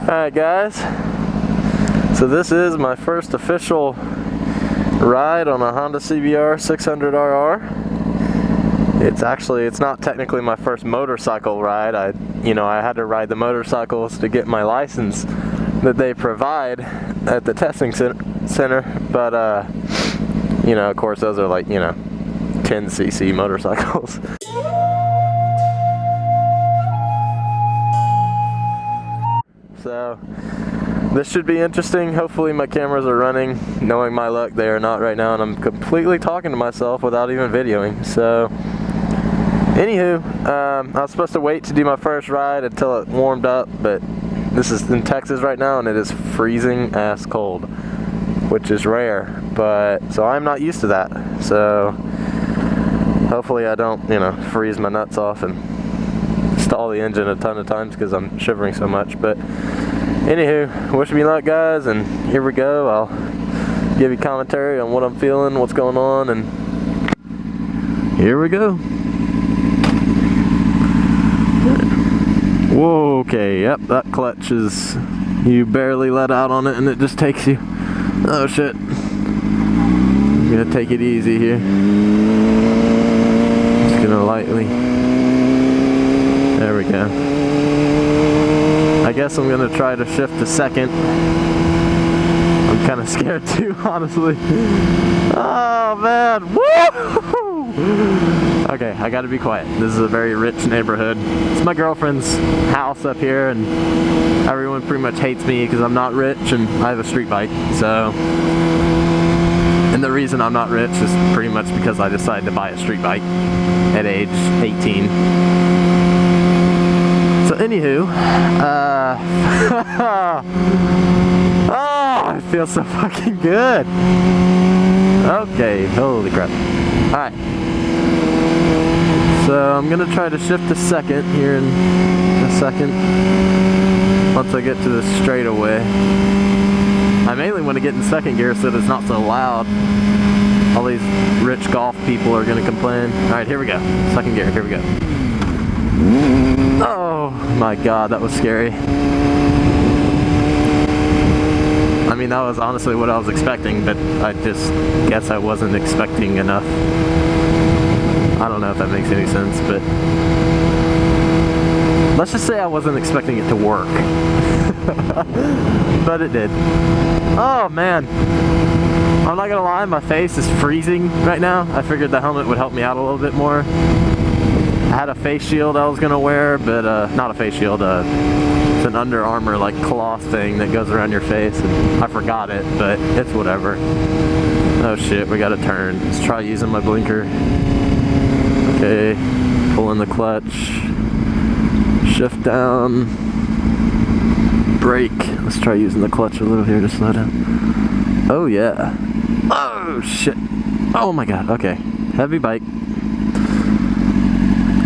Alright guys, so this is my first official ride on a Honda CBR 600RR. It's not technically my first motorcycle ride. I had to ride the motorcycles to get my license that they provide at the testing center, but of course those are like 10cc motorcycles. So this should be interesting. Hopefully my cameras are running. Knowing my luck, they are not right now, and I'm completely talking to myself without even videoing. So anywho, I was supposed to wait to do my first ride until it warmed up, but this is in Texas right now and it is freezing ass cold, which is rare, but so I'm not used to that. So hopefully I don't freeze my nuts off and stall the engine a ton of times because I'm shivering so much. But anywho, wish me luck guys, and here we go. I'll give you commentary on what I'm feeling, what's going on, and here we go. Whoa, okay, yep, that clutch is, you barely let out on it and it just takes you. Oh shit. I'm gonna take it easy here. Just gonna lightly. There we go. I guess I'm gonna try to shift to second. I'm kind of scared too, honestly. Oh man, woo! Okay, I gotta be quiet. This is a very rich neighborhood. It's my girlfriend's house up here, and everyone pretty much hates me because I'm not rich and I have a street bike. So, and the reason I'm not rich is pretty much because I decided to buy a street bike at age 18. So anywho, oh, it feels so fucking good. Okay, holy crap. Alright. So I'm gonna try to shift to second here in a second. Once I get to the straightaway. I mainly want to get in second gear so that it's not so loud. All these rich golf people are gonna complain. Alright, here we go. Second gear, here we go. Oh my god, that was scary. I mean, that was honestly what I was expecting, but I just guess I wasn't expecting enough. I don't know if that makes any sense, but let's just say I wasn't expecting it to work. But it did. Oh man, I'm not gonna lie, my face is freezing right now. I figured the helmet would help me out a little bit more. I had a face shield I was gonna wear, but not a face shield, it's an Under Armour like cloth thing that goes around your face, and I forgot it, but it's whatever. Oh shit, we gotta turn. Let's try using my blinker. Okay, pull in the clutch, shift down, brake. Let's try using the clutch a little here to slow down. Oh yeah. Oh shit. Oh my god, okay. Heavy bike.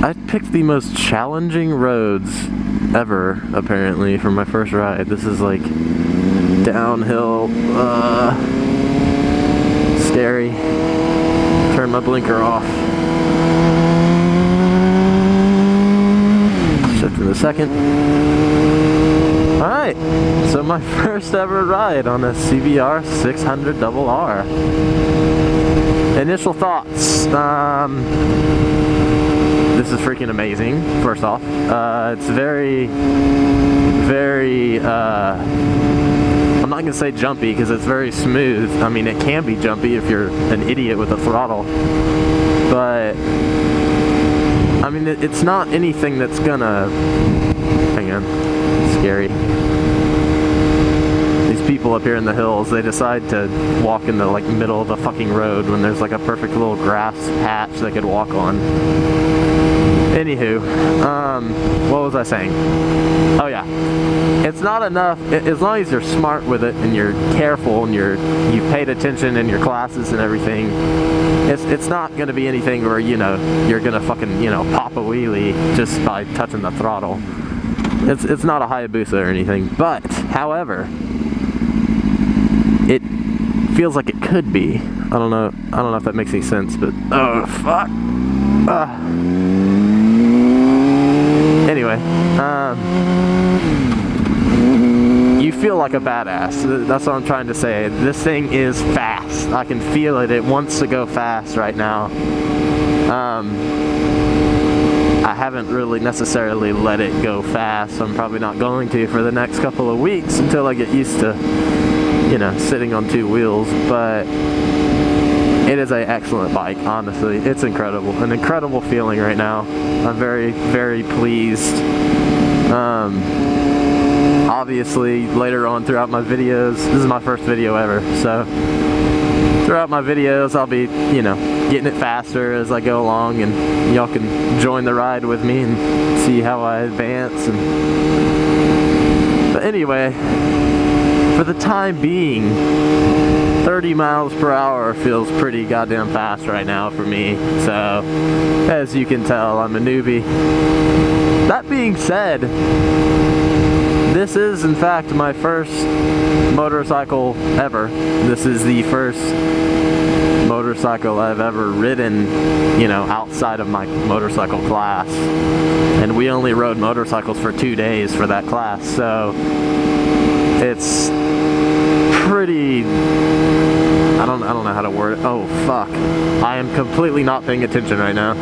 I picked the most challenging roads ever, apparently, for my first ride. This is like downhill, scary. Turn my blinker off. Shift in the second. Alright, so my first ever ride on a CBR 600RR. Initial thoughts. This is freaking amazing, first off. It's very, I'm not gonna say jumpy because it's very smooth. I mean, it can be jumpy if you're an idiot with a throttle, but I mean, it's not anything that's gonna, hang on, it's scary. These people up here in the hills, they decide to walk in the like middle of the fucking road when there's like a perfect little grass patch they could walk on. Anywho, what was I saying? Oh yeah, it's not enough, as long as you're smart with it and you're careful and you've paid attention in your classes and everything, it's not going to be anything where, you're going to fucking, pop a wheelie just by touching the throttle. It's not a Hayabusa or anything, but, however, it feels like it could be. I don't know if that makes any sense, but, oh, fuck. Anyway, you feel like a badass. That's what I'm trying to say. This thing is fast. I can feel it. It wants to go fast right now. I haven't really necessarily let it go fast. I'm probably not going to for the next couple of weeks until I get used to, you know, sitting on two wheels. But it is an excellent bike, honestly. It's incredible. An incredible feeling right now. I'm very, very pleased. Obviously, later on throughout my videos, this is my first video ever, so throughout my videos, I'll be, you know, getting it faster as I go along, and y'all can join the ride with me and see how I advance. But anyway, for the time being, 30 miles per hour feels pretty goddamn fast right now for me. So, as you can tell, I'm a newbie. That being said, this is in fact my first motorcycle ever. This is the first motorcycle I've ever ridden, you know, outside of my motorcycle class. And we only rode motorcycles for 2 days for that class, so it's pretty, I don't know how to word it. Oh fuck, I am completely not paying attention right now.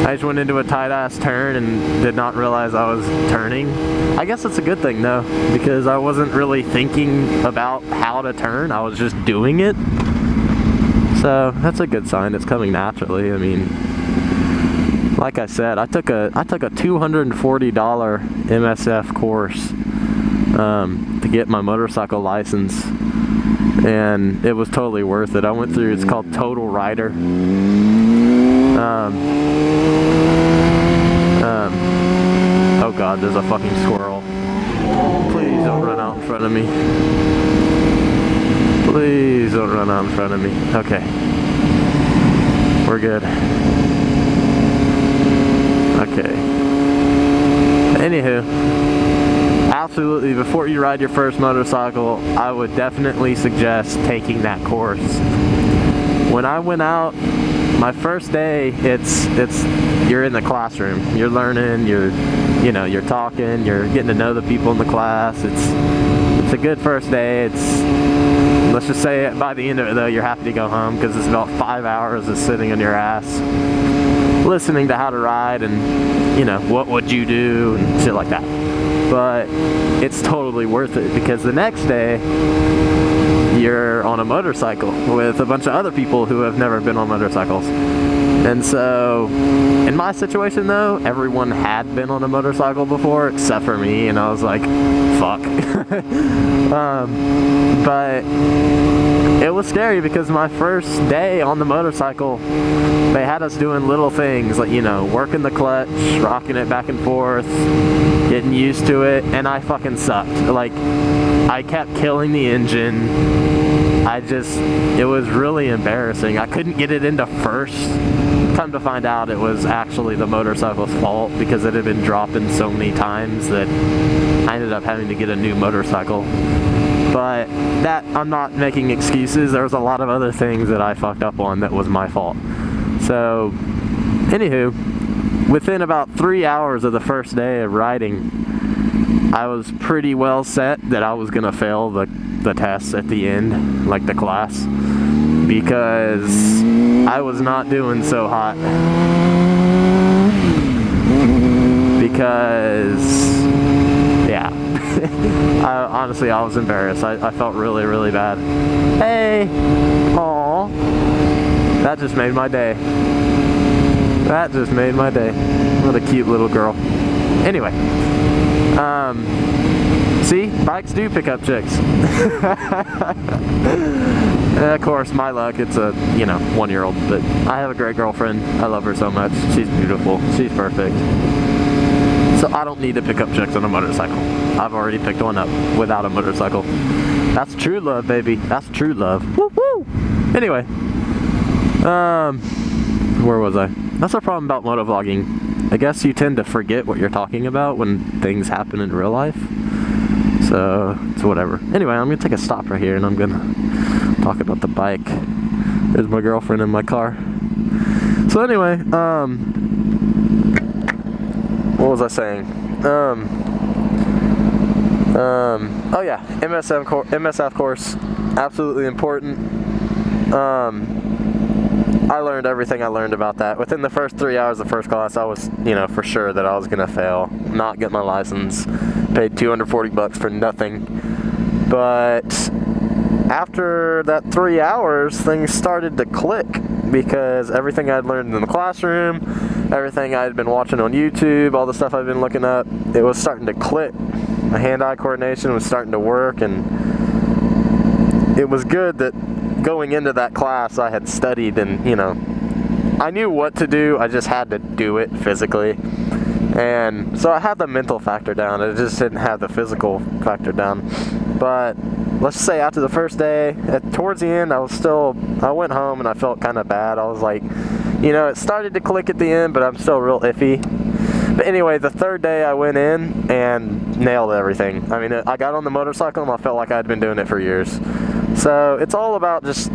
I just went into a tight ass turn and did not realize I was turning. I guess it's a good thing though, because I wasn't really thinking about how to turn, I was just doing it. So that's a good sign. It's coming naturally. I mean, like I said, I took a $240 MSF course to get my motorcycle license, and it was totally worth it. I went through, it's called Total Rider. Oh god, there's a fucking squirrel. Please don't run out in front of me. Please don't run out in front of me. Okay. We're good. Okay. Anywho, absolutely, before you ride your first motorcycle, I would definitely suggest taking that course. When I went out, my first day, you're in the classroom. You're learning, you're talking, you're getting to know the people in the class. It's a good first day. Let's just say by the end of it though, you're happy to go home, because it's about 5 hours of sitting on your ass, listening to how to ride and, you know, what would you do and shit like that. But it's totally worth it, because the next day, you're on a motorcycle with a bunch of other people who have never been on motorcycles. And so, in my situation though, everyone had been on a motorcycle before except for me, and I was like, fuck. But it was scary, because my first day on the motorcycle, they had us doing little things like, you know, working the clutch, rocking it back and forth, getting used to it, and I fucking sucked. Like, I kept killing the engine. It was really embarrassing. I couldn't get it into first. Come to find out, it was actually the motorcycle's fault, because it had been dropping so many times that I ended up having to get a new motorcycle. But that, I'm not making excuses. There was a lot of other things that I fucked up on that was my fault. So, anywho, within about 3 hours of the first day of riding, I was pretty well set that I was gonna fail the tests at the end, like the class, because I was not doing so hot. Because, yeah, honestly, I was embarrassed. I felt really, really bad. Hey, aw, that just made my day. That just made my day. What a cute little girl. Anyway, see, bikes do pick up chicks. Of course, my luck, it's a, you know, 1-year-old, but I have a great girlfriend. I love her so much. She's beautiful. She's perfect. So I don't need to pick up chicks on a motorcycle. I've already picked one up without a motorcycle. That's true love, baby. That's true love. Woo woo! Anyway, where was I? That's the problem about motovlogging. I guess you tend to forget what you're talking about when things happen in real life. So, it's whatever. Anyway, I'm gonna take a stop right here and I'm gonna talk about the bike. There's my girlfriend in my car. So anyway, what was I saying? Oh yeah, MSF course, absolutely important. I learned everything I learned about that. Within the first 3 hours of first class, I was, for sure that I was gonna fail, not get my license. Paid $240 for nothing. But after that 3 hours, things started to click because everything I'd learned in the classroom, everything I'd been watching on YouTube, all the stuff I'd been looking up, it was starting to click. My hand-eye coordination was starting to work, and it was good that going into that class I had studied, and I knew what to do, I just had to do it physically. And so I had the mental factor down, I just didn't have the physical factor down. But let's just say after the first day, towards the end, I went home and I felt kind of bad. I was like, it started to click at the end, but I'm still real iffy. But anyway, the third day I went in and nailed everything. I mean, I got on the motorcycle and I felt like I'd been doing it for years. So it's all about just,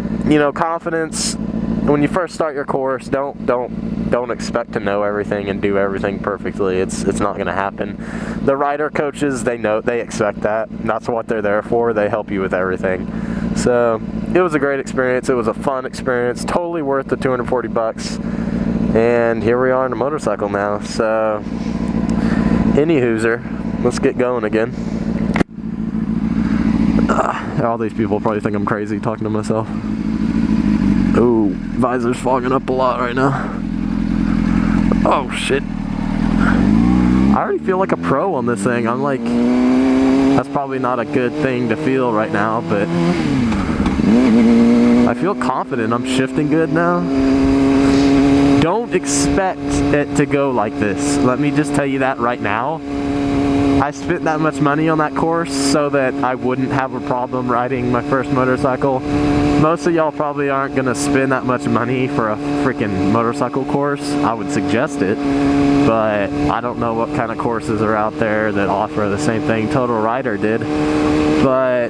confidence. When you first start your course, don't expect to know everything and do everything perfectly. It's not going to happen. The rider coaches, they expect that. That's what they're there for. They help you with everything. So it was a great experience. It was a fun experience. Totally worth the $240. And here we are on a motorcycle now. So anywhooser, let's get going again. All these people probably think I'm crazy talking to myself. Oh, visor's fogging up a lot right now. Oh shit. I already feel like a pro on this thing. I'm like, that's probably not a good thing to feel right now, but I feel confident. I'm shifting good now. Don't expect it to go like this. Let me just tell you that right now. I spent that much money on that course so that I wouldn't have a problem riding my first motorcycle. Most of y'all probably aren't gonna spend that much money for a freaking motorcycle course. I would suggest it, but I don't know what kind of courses are out there that offer the same thing Total Rider did. But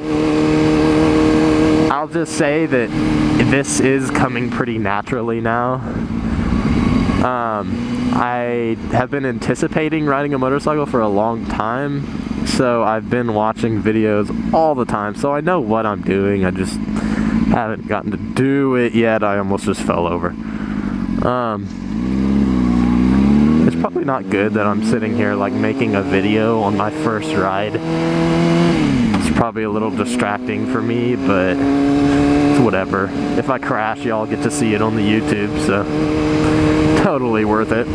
I'll just say that this is coming pretty naturally now. I have been anticipating riding a motorcycle for a long time, so I've been watching videos all the time, so I know what I'm doing. I just haven't gotten to do it yet. I almost just fell over. It's probably not good that I'm sitting here like making a video on my first ride. It's probably a little distracting for me, but it's whatever. If I crash, y'all get to see it on the YouTube, so totally worth it.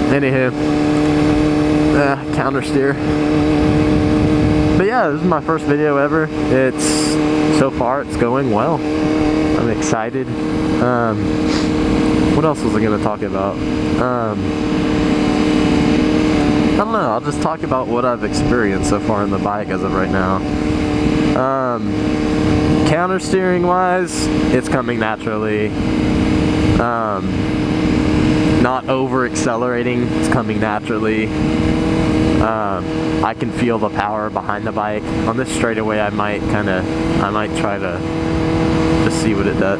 Anywho, counter steer. But yeah, this is my first video ever. So far it's going well. I'm excited. What else was I gonna talk about? I don't know, I'll just talk about what I've experienced so far in the bike as of right now. Counter steering wise, it's coming naturally. Not over accelerating, it's coming naturally. I can feel the power behind the bike. On this straightaway I might try to just see what it does.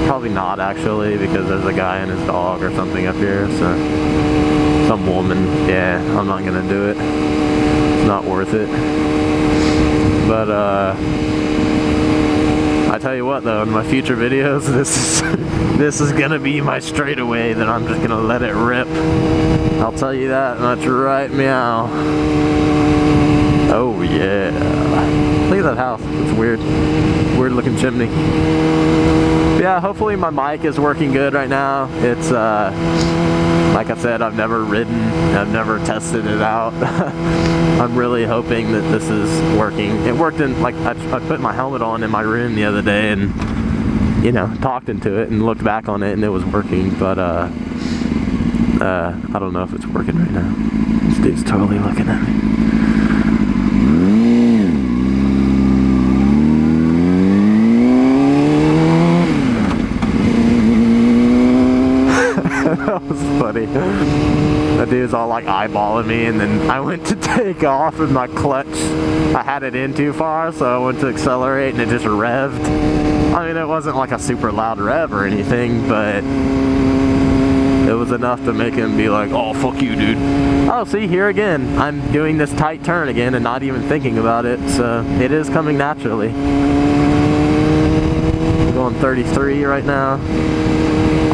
Probably not actually, because there's a guy and his dog or something up here, so some woman. Yeah, I'm not gonna do it. It's not worth it. But I tell you what though, in my future videos, this is gonna be my straightaway that I'm just gonna let it rip. I'll tell you that much right meow. Oh yeah. Look at that house. It's weird. Weird looking chimney. But yeah, hopefully my mic is working good right now. It's like I said, I've never ridden, I've never tested it out. I'm really hoping that this is working. It worked in, like, I put my helmet on in my room the other day and, talked into it and looked back on it and it was working, but I don't know if it's working right now. This dude's totally looking at me. That was funny. That dude's all like eyeballing me, and then I went to take off and my clutch, I had it in too far, so I went to accelerate and it just revved. I mean, it wasn't like a super loud rev or anything, but it was enough to make him be like, oh, fuck you, dude. Oh, see, here again, I'm doing this tight turn again and not even thinking about it, so it is coming naturally. I'm going 33 right now.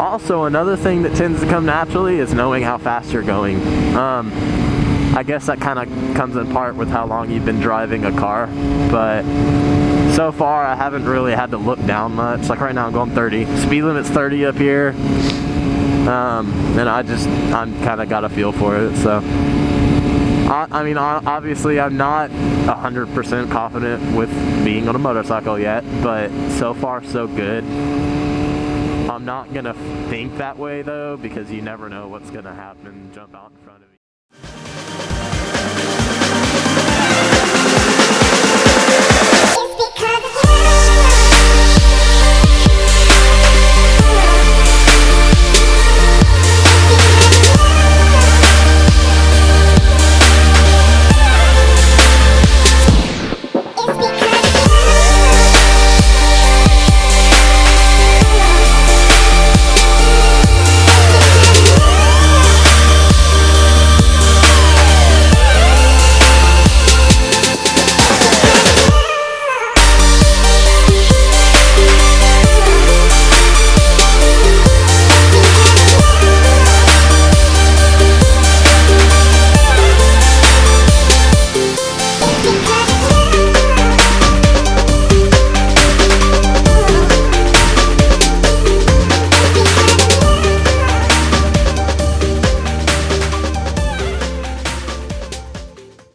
Also, another thing that tends to come naturally is knowing how fast you're going. I guess that kind of comes in part with how long you've been driving a car, but so far I haven't really had to look down much. Like right now I'm going 30. Speed limit's 30 up here, and I'm kind of got a feel for it, so. I mean, obviously I'm not 100% confident with being on a motorcycle yet, but so far so good. I'm not gonna think that way though, because you never know what's gonna happen, jump out.